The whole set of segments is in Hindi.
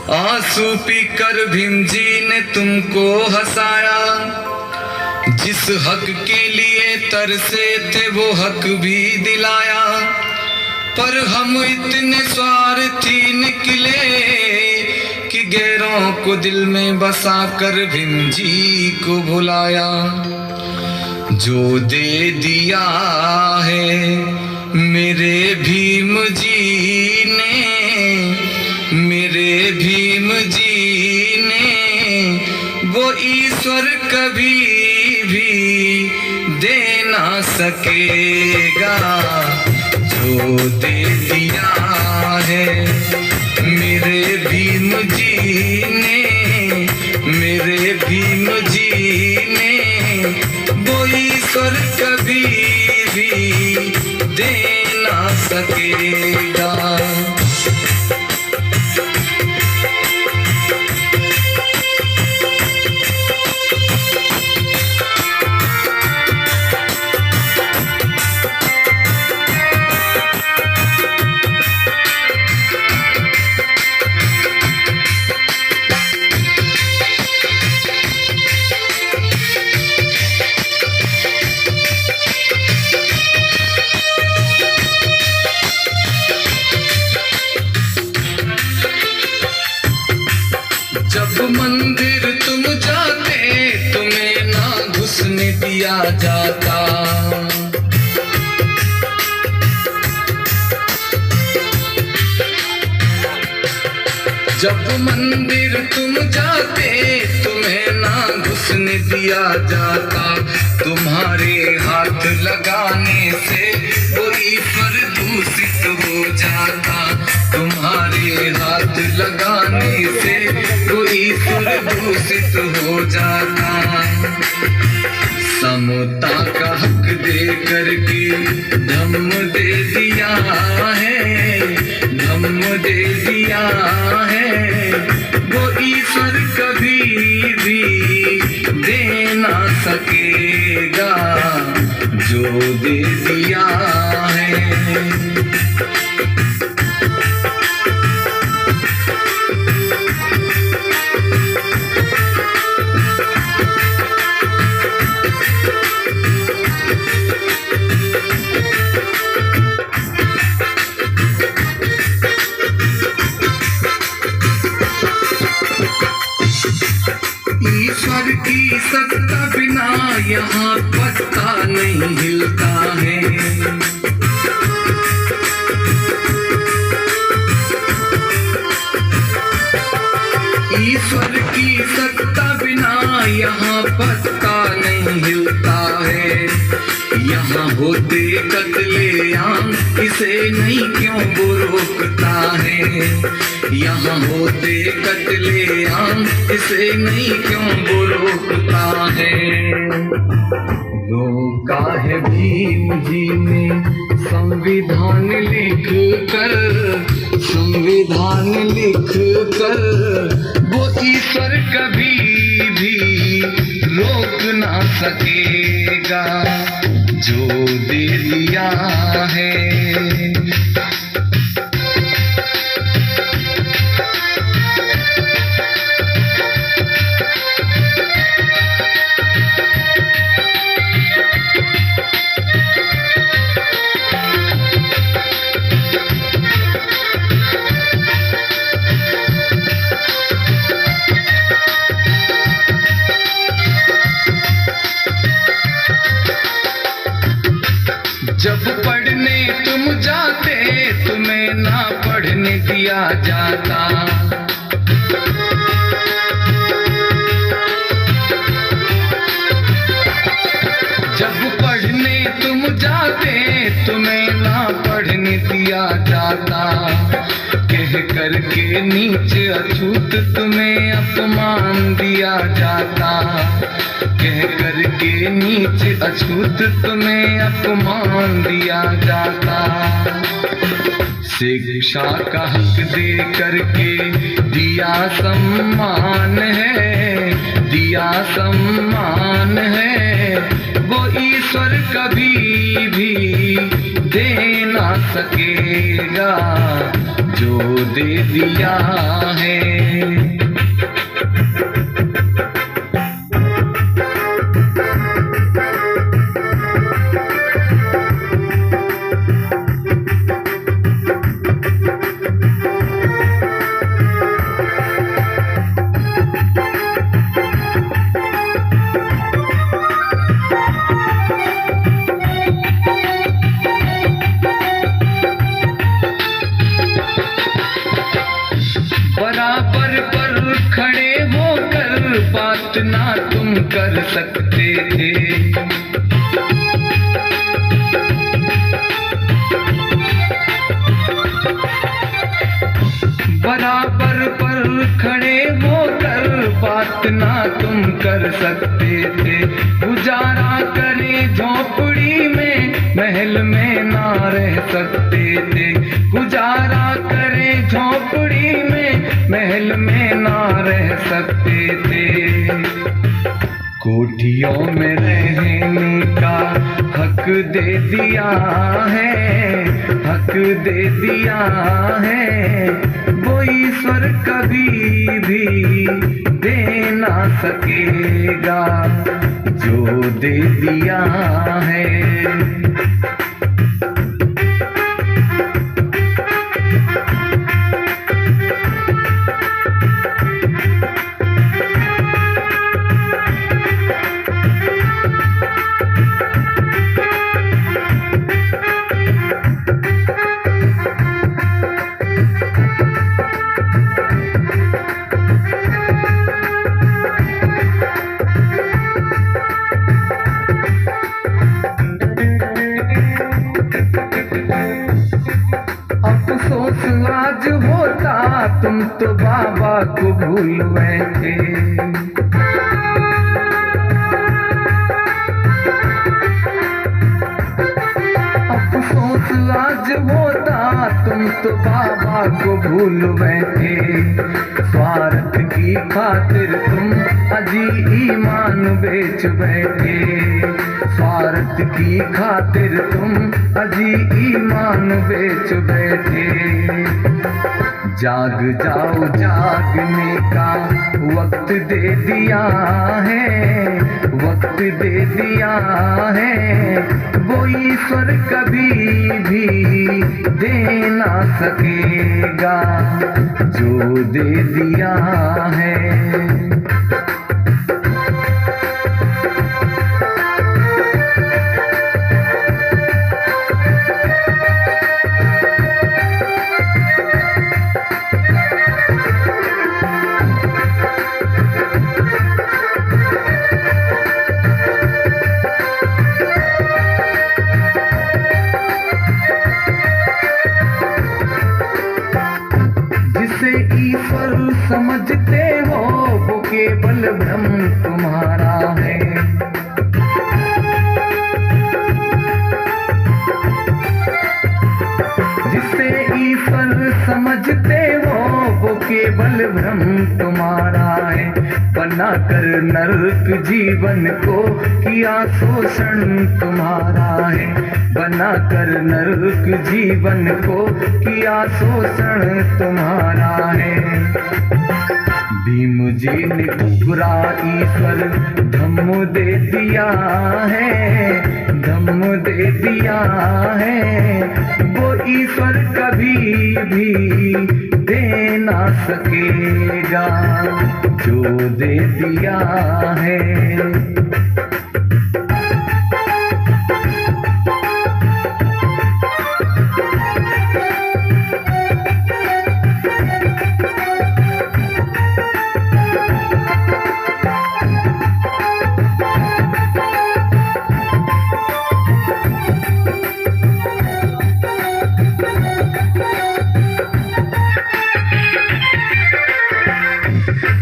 आंसू पीकर भीम जी ने तुमको हंसाया, जिस हक के लिए तरसे थे वो हक भी दिलाया। पर हम इतने स्वार्थी निकले कि गैरों को दिल में बसा कर भीम जी को भुलाया। जो दे दिया है मेरे भीम जी ने, मेरे भीम जी ने, वो ईश्वर कभी भी दे ना सकेगा। जो दे दिया है मेरे भीम जी ने, मेरे भीम जी ने, वो ईश्वर कभी भी दे ना सकेगा। जब मंदिर तुम जाते तुम्हें ना घुसने दिया जाता। जब मंदिर तुम जाते तुम्हें ना घुसने दिया जाता। तुम्हारे हाथ लगाने से वो ईश्वर दूषित हो जाता। तुम्हारे हाथ लगाने से वो ईश्वर दूषित हो जाता। समता का हक दे करके धम्म दे दिया है, धम्म दे दिया है। वो ईश्वर कभी भी दे ना सकेगा। जो दे दिया है ईश्वर की सत्ता बिना यहाँ पत्ता नहीं हिलता है। ईश्वर की सत्ता बिना यहाँ पत्ता नहीं हिलता है। यहाँ होते कत्लेआम इसे नहीं क्यों वो रोकता है। यहाँ होते कत्लेआम इसे नहीं क्यों वो रोकता है। रोका है भीम जी ने संविधान लिख कर, संविधान लिख कर। वो ईश्वर कभी भी रोक ना सकेगा। जो दे दिया है जब पढ़ने तुम जाते तुम्हें ना पढ़ने दिया जाता। जब पढ़ने तुम जाते तुम्हें ना पढ़ने दिया जाता। कह करके नीचे अछूत तुम्हें अपमान दिया जाता। कह करके नीचे अछूत तुम्हें अपमान दिया जाता। शिक्षा का हक दे करके दिया सम्मान है, दिया सम्मान है। वो ईश्वर कभी भी दे ना सकेगा जो दे दिया है। बराबर पर खड़े होकर बात ना तुम कर सकते थे, बराबर पर खड़े होकर बात ना तुम कर सकते थे। गुजारा करे झोपड़ी में महल में ना रह सकते थे, गुजारा करे झोपड़ी में महल में ना रह सकते थे। कोठियों में रहने का हक दे दिया है, हक दे दिया है, वो ईश्वर कभी भी दे ना सकेगा जो दे दिया है। अफसोस आज होता तुम तो बाबा को भूल बैठे, अफसोस आज होता तुम तो बाबा को भूल बैठे। स्वार्थ की खातिर तुम अजी ईमान बेच बैठे, स्वार्थ की खातिर तुम अजी ईमान बेच बैठे। जाग जाओ जागने का वक्त दे दिया है, वक्त दे दिया है, वो ईश्वर कभी भी दे ना सकेगा जो दे दिया है। जिसे ईश्वर समझते हो वो केवल भ्रम तुम्हारा है, जिसे ईश्वर समझते हो वो केवल भ्रम तुम्हारा है। बना कर नरक जीवन को किया शोषण तुम्हारा है, बना कर नरक जीवन को किया शोषण तुम्हारा है। भीम जी ने पूरा ईश्वर धम्म दे दिया है, धम्म दे दिया है, वो ईश्वर कभी भी दे ना सकेगा जो दे दिया है।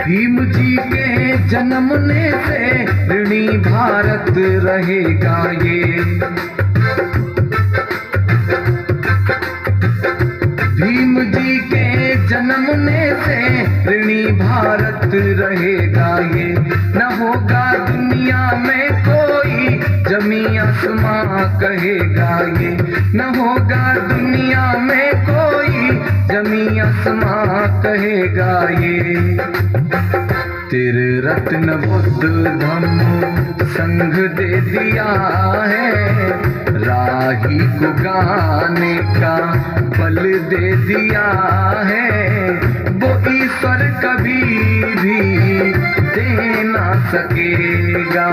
भीम जी के जन्मने से ऋणी भारत रहेगा ये, भीम जी के जन्मने से ऋणी भारत रहेगा ये। न होगा दुनिया में कोई जमी आसमां कहेगा ये, न होगा दुनिया में कोई जमी आसमां कहेगा ये। तेरे रत्न बुद्ध धम्म संग दे दिया है, राही को गाने का बल दे दिया है। वो ईश्वर कभी भी दे ना सकेगा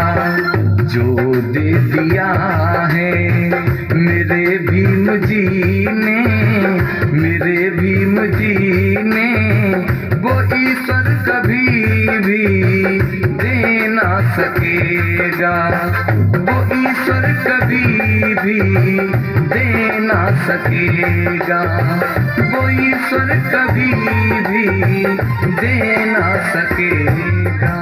जो दे दिया है मेरे भीम जी ने, मेरे भीम जी ने। वो ईश्वर कभी भी दे ना सकेगा, वो ईश्वर कभी भी दे ना सकेगा, वो ईश्वर कभी भी दे ना सकेगा।